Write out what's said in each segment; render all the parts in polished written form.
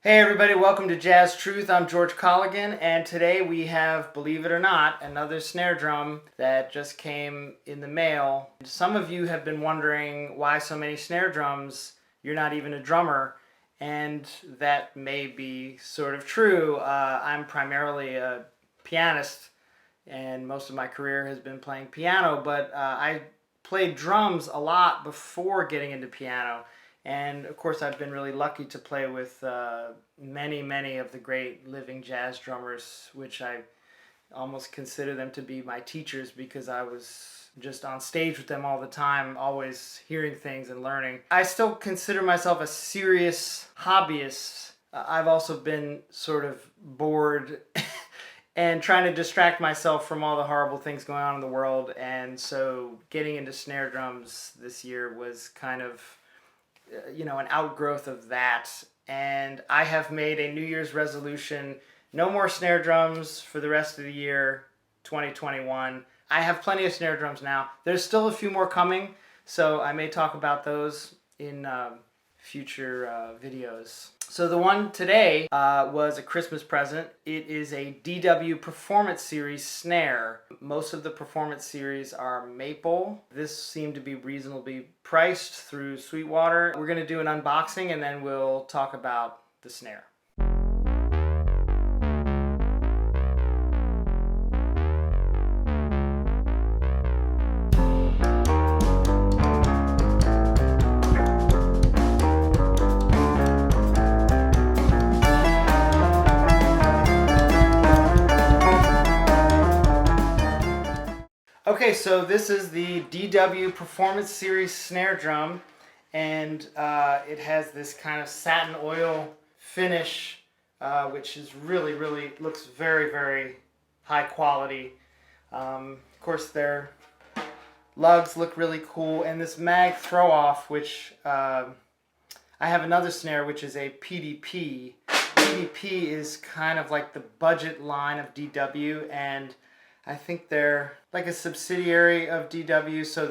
Hey everybody, welcome to Jazztruth. I'm George Colligan, and today we have, believe it or not, another snare drum that just came in the mail. Some of you have been wondering why so many snare drums. You're not even a drummer, and that may be sort of true. I'm primarily a pianist, and most of my career has been playing piano, but I played drums a lot before getting into piano. And of course, I've been really lucky to play with many of the great living jazz drummers, which I almost consider them to be my teachers because I was just on stage with them all the time, always hearing things and learning. I still consider myself a serious hobbyist. I've also been sort of bored and trying to distract myself from all the horrible things going on in the world. And so getting into snare drums this year was kind of an outgrowth of that. And I have made a New Year's resolution: no more snare drums for the rest of the year 2021. I have plenty of snare drums now. There's still a few more coming, so I may talk about those in future videos. So the one today was a Christmas present. It is a DW Performance Series snare. Most of the Performance Series are maple. This seemed to be reasonably priced through Sweetwater. We're going to do an unboxing and then we'll talk about the snare. Okay, so this is the DW Performance Series snare drum, and it has this kind of satin oil finish, which is really looks very high quality. Of course, their lugs look really cool, and this mag throw off, which I have another snare, which is a PDP. PDP is kind of like the budget line of DW, and I think they're like a subsidiary of DW, so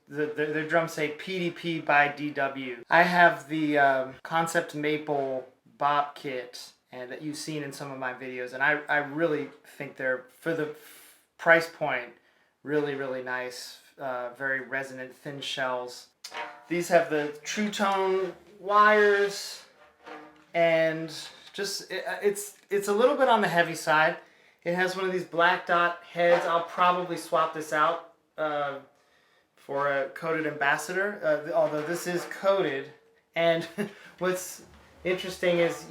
their drums say PDP by DW. I have the Concept Maple bop kit and that you've seen in some of my videos, and I really think they're, for the price point, really nice, very resonant, thin shells. These have the True Tone wires, and just it's a little bit on the heavy side. It has one of these black dot heads. I'll probably swap this out for a coated ambassador, although this is coated. And what's interesting is,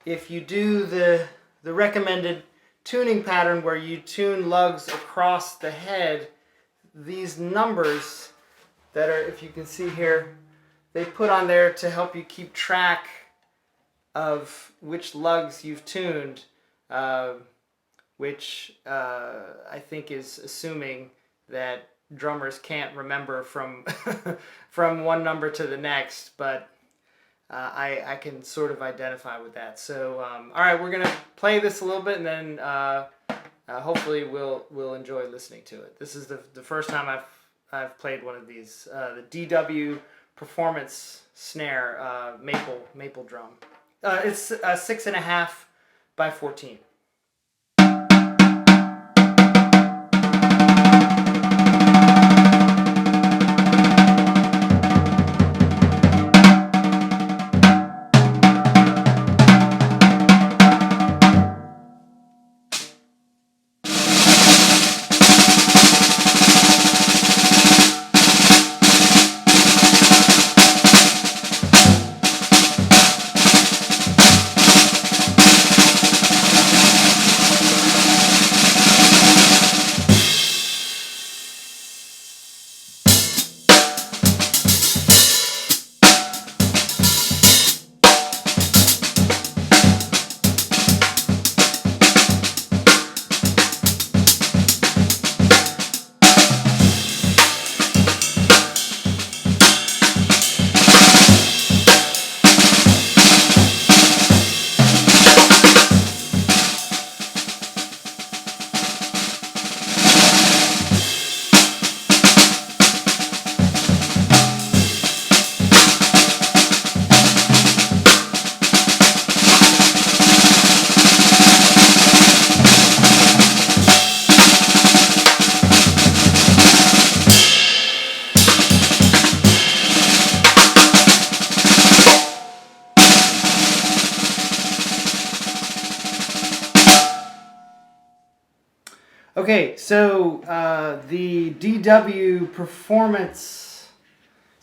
if you do the recommended tuning pattern where you tune lugs across the head, these numbers that are, if you can see here, they put on there to help you keep track of which lugs you've tuned. Which I think is assuming that drummers can't remember from from one number to the next, but I can sort of identify with that. So all right, we're gonna play this a little bit, and then hopefully we'll enjoy listening to it. This is the first time I've played one of these, the DW Performance snare, maple drum. It's 6.5 by 14. Okay, so the DW Performance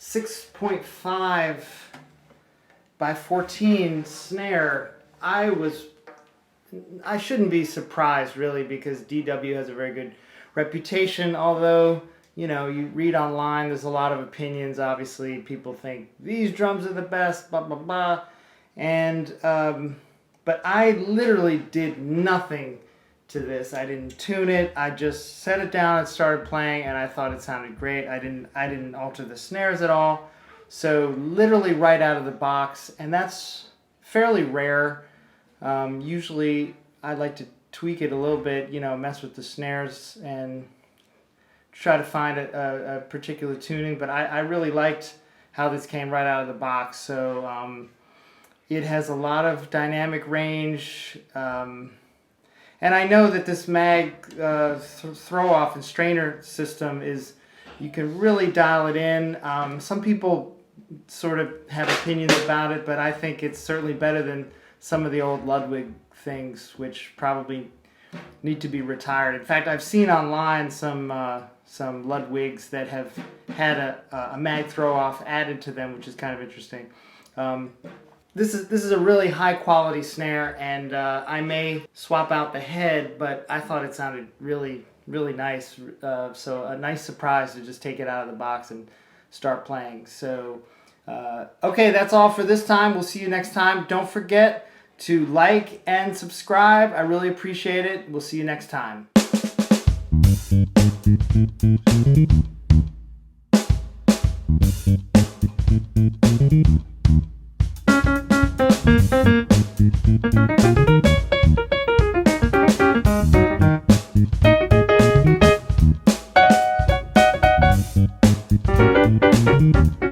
6.5 by 14 snare, I shouldn't be surprised really, because DW has a very good reputation, although you read online, there's a lot of opinions. Obviously, people think these drums are the best, blah blah blah, and but I literally did nothing to this. I didn't tune it. I just set it down and started playing, and I thought it sounded great. I didn't alter the snares at all. So literally right out of the box, and that's fairly rare. Usually I like to tweak it a little bit, mess with the snares and try to find a particular tuning, but I really liked how this came right out of the box. So it has a lot of dynamic range, and I know that this mag throw-off and strainer system you can really dial it in. Some people sort of have opinions about it, but I think it's certainly better than some of the old Ludwig things, which probably need to be retired. In fact, I've seen online some Ludwigs that have had a mag throw-off added to them, which is kind of interesting. This is a really high quality snare, and I may swap out the head, but I thought it sounded really, really nice. So a nice surprise to just take it out of the box and start playing. So okay, that's all for this time. We'll see you next time. Don't forget to like and subscribe. I really appreciate it. We'll see you next time. Thank you.